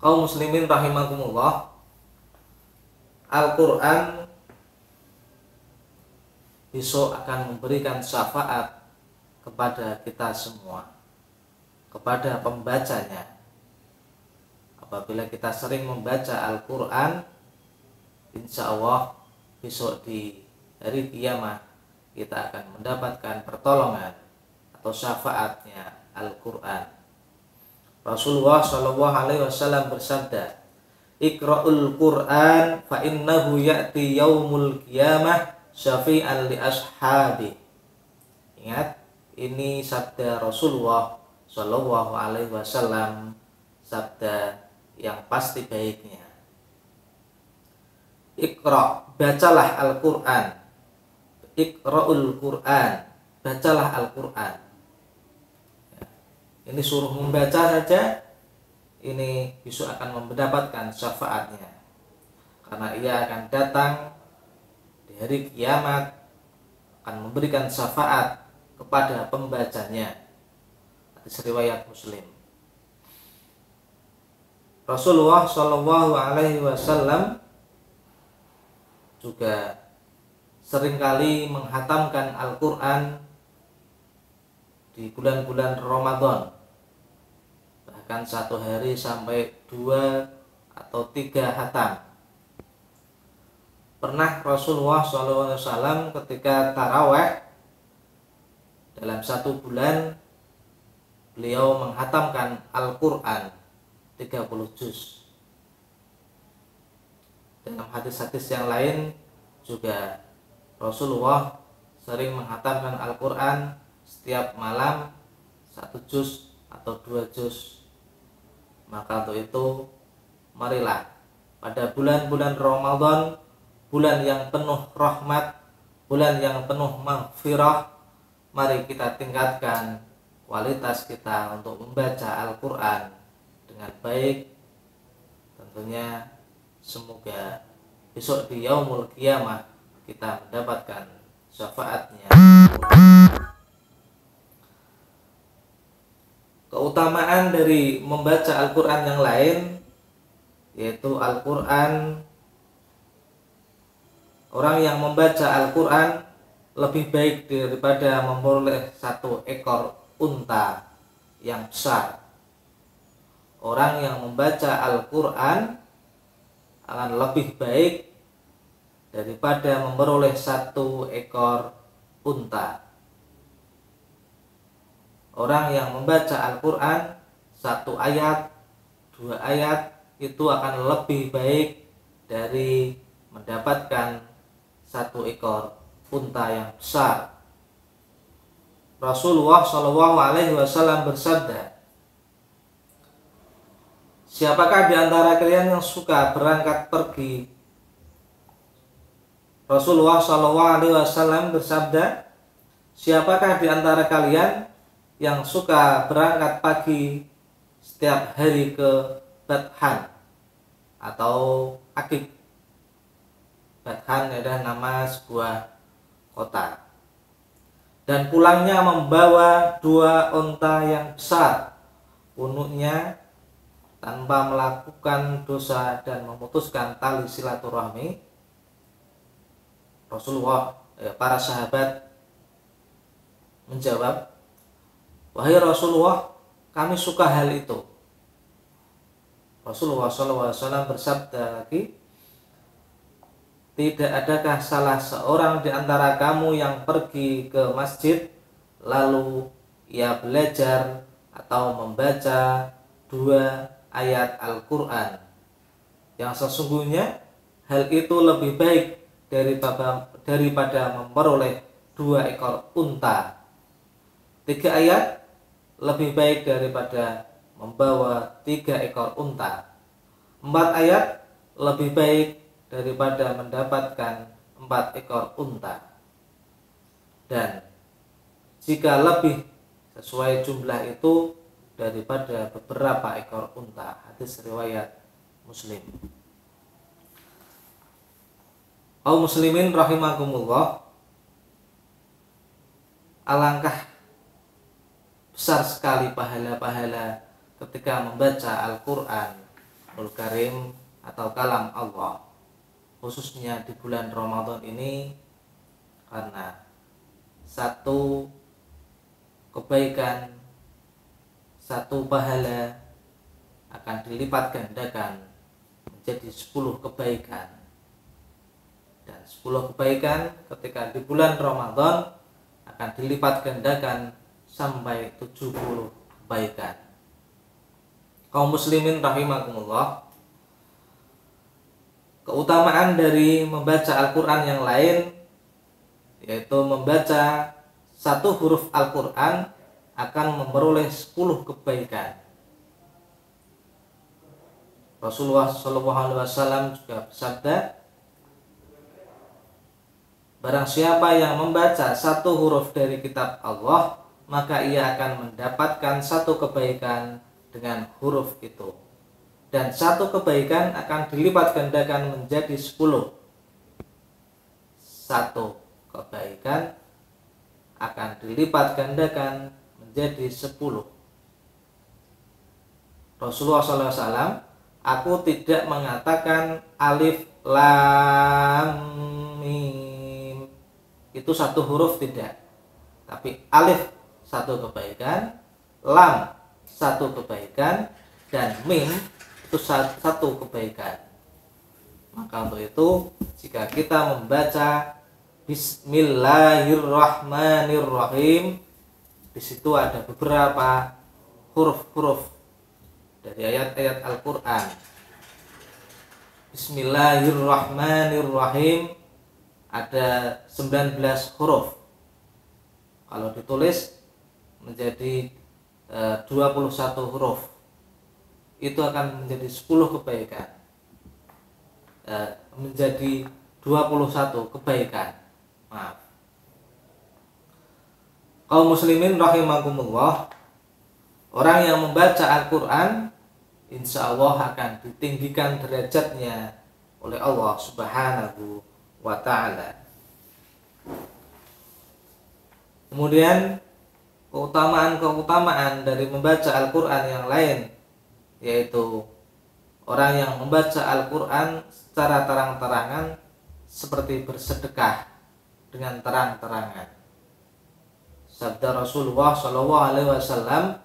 Kaum muslimin rahimakumullah, Al-Quran besok akan memberikan syafaat kepada kita semua, kepada pembacanya. Apabila kita sering membaca Al-Quran, insya Allah besok di hari kiamat kita akan mendapatkan pertolongan atau syafaatnya Al-Quran. Rasulullah Shallallahu Alaihi Wasallam bersabda, "Iqra'ul Quran fa innahu ya'ti yaumul qiyamah syafi'an li ashabi." Ingat, ini sabda Rasulullah Shallallahu Alaihi Wasallam, sabda yang pasti baiknya. Iqra, bacalah Al-Quran. Iqra'ul Quran, bacalah Al-Quran. Ini suruh membaca saja, ini besok akan mendapatkan syafaatnya, karena ia akan datang di hari kiamat, akan memberikan syafaat kepada pembacanya. Hadis riwayat Muslim. Rasulullah Shallallahu Alaihi Wasallam juga seringkali menghatamkan Al-Quran di bulan-bulan Ramadan, bahkan satu hari sampai 2 atau 3 hatam. Pernah Rasulullah SAW ketika taraweh dalam satu bulan, beliau menghatamkan Al-Quran 30 juz. Dalam hadis-hadis yang lain juga Rasulullah sering menghatamkan Al-Quran setiap malam 1 juz atau 2 juz. Maka untuk itu, marilah pada bulan-bulan Ramadan, bulan yang penuh rahmat, bulan yang penuh maghfirah, mari kita tingkatkan kualitas kita untuk membaca Al-Quran dengan baik. Tentunya semoga besok di yaumul qiyamah kita mendapatkan syafaatnya. Keutamaan dari membaca Al-Quran yang lain, yaitu Al-Quran, orang yang membaca Al-Quran lebih baik daripada memperoleh 1 ekor unta yang besar. Orang yang membaca Al-Quran akan lebih baik daripada memperoleh 1 ekor unta. Orang yang membaca Al-Quran 1 ayat, 2 ayat itu akan lebih baik dari mendapatkan 1 ekor unta yang besar. Rasulullah Shallallahu Alaihi Wasallam bersabda, "Siapakah di antara kalian yang suka berangkat pergi?" Rasulullah Shallallahu Alaihi Wasallam bersabda, "Siapakah di antara kalian yang suka berangkat pagi setiap hari ke Bathan atau Akik?" Bathan adalah nama sebuah kota. "Dan pulangnya membawa 2 unta yang besar, punuknya tanpa melakukan dosa dan memutuskan tali silaturahmi." Para sahabat menjawab, "Wahai Rasulullah, kami suka hal itu." Rasulullah SAW bersabda lagi, "Tidak adakah salah seorang di antara kamu yang pergi ke masjid lalu ia belajar atau membaca 2 ayat Al-Quran, yang sesungguhnya hal itu lebih baik daripada memperoleh 2 ekor unta. 3 ayat lebih baik daripada membawa 3 ekor unta. 4 ayat lebih baik daripada mendapatkan 4 ekor unta. Dan jika lebih sesuai jumlah itu daripada beberapa ekor unta." Hadis riwayat Muslim. Kaum muslimin rahimakumullah, alangkah besar sekali pahala-pahala ketika membaca Al-Quran Al-Qur'anul Karim atau kalam Allah, khususnya di bulan Ramadan ini, karena satu kebaikan, satu pahala akan dilipat gandakan menjadi 10 kebaikan, dan 10 kebaikan ketika di bulan Ramadan akan dilipat gandakan sampai 70 kebaikan. Kaum muslimin rahimakumullah, keutamaan dari membaca Al-Quran yang lain, yaitu membaca satu huruf Al-Quran akan memperoleh 10 kebaikan. Rasulullah SAW juga bersabda, barang siapa yang membaca satu huruf dari kitab Allah, maka ia akan mendapatkan satu kebaikan dengan huruf itu, dan satu kebaikan akan dilipat gandakan menjadi 10. Satu kebaikan akan dilipat gandakan menjadi 10. Rasulullah SAW, aku tidak mengatakan alif lam mim itu satu huruf, tidak, tapi alif satu kebaikan, lam satu kebaikan, dan mim itu satu kebaikan. Maka untuk itu, jika kita membaca Bismillahirrahmanirrahim, di situ ada beberapa huruf-huruf dari ayat-ayat Al-Quran. Bismillahirrahmanirrahim ada 19 huruf. Kalau ditulis menjadi 21 huruf, itu akan menjadi 10 kebaikan, menjadi 21 kebaikan. Maaf. Kaum muslimin rahimakumullah, orang yang membaca Al-Quran insya Allah akan ditinggikan derajatnya oleh Allah Subhanahu wa ta'ala. Kemudian keutamaan dari membaca Al-Quran yang lain, yaitu orang yang membaca Al-Quran secara terang-terangan seperti bersedekah dengan terang-terangan. Sabda Rasulullah SAW,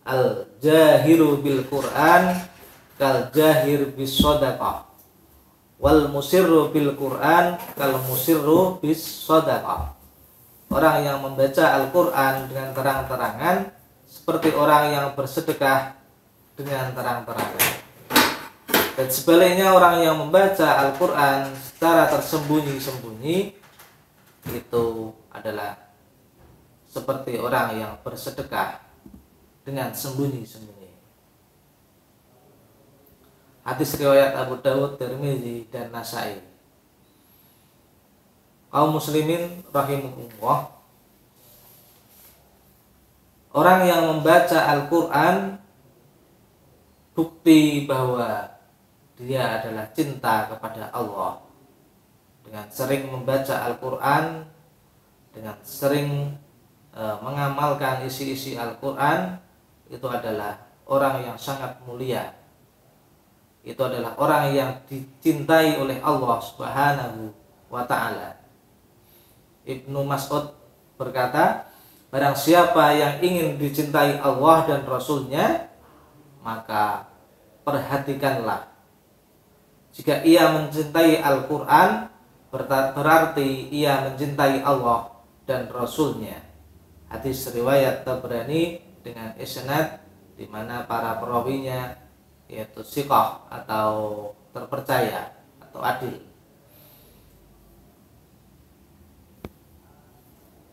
al-jahiru bil Qur'an kal jahir bis shadaqah, wal musirru bil Qur'an kal musirru bis shadaqah. Orang yang membaca Al-Quran dengan terang-terangan seperti orang yang bersedekah dengan terang-terangan. Dan sebaliknya, orang yang membaca Al-Quran secara tersembunyi-sembunyi itu adalah seperti orang yang bersedekah dengan sembunyi-sembunyi. Hadis riwayat Abu Dawud, Tirmidzi, dan Nasai. Kaum muslimin rahimakumullah, orang yang membaca Al-Quran bukti bahwa dia adalah cinta kepada Allah. Dengan sering membaca Al-Quran, dengan sering mengamalkan isi-isi Al-Quran, itu adalah orang yang sangat mulia. Itu adalah orang yang dicintai oleh Allah Subhanahu wa ta'ala. Ibnu Mas'ud berkata, barang siapa yang ingin dicintai Allah dan Rasulnya, maka perhatikanlah. Jika ia mencintai Al-Quran, berarti ia mencintai Allah dan Rasulnya. Hadis riwayat Tabrani dengan isnad di mana para perawinya yaitu siqah atau terpercaya atau adil.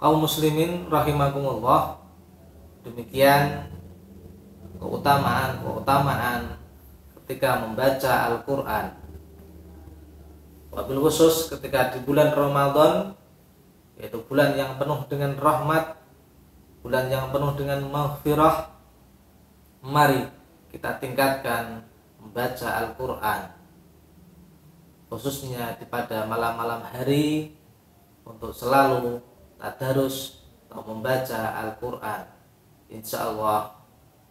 Kaum muslimin rahimakumullah, demikian keutamaan ketika membaca Al-Quran. Wabil khusus ketika di bulan Ramadan, yaitu bulan yang penuh dengan rahmat, bulan yang penuh dengan maghfirah, mari kita tingkatkan membaca Al-Quran, khususnya pada malam-malam hari, untuk selalu tadarus atau membaca Al-Quran. Insya Allah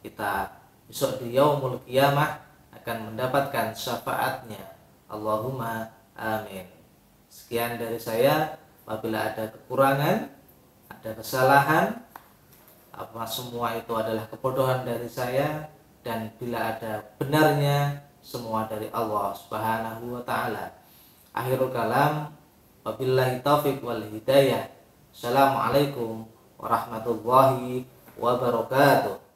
kita besok di Yaumul Qiyamah akan mendapatkan syafaatnya. Allahumma amin. Sekian dari saya. Apabila ada kekurangan, ada kesalahan, apa semua itu adalah kebodohan dari saya, dan bila ada benarnya, semua dari Allah Subhanahu wa taala. Akhirul kalam, wabillahi taufiq wal hidayah. Assalamualaikum warahmatullahi wabarakatuh.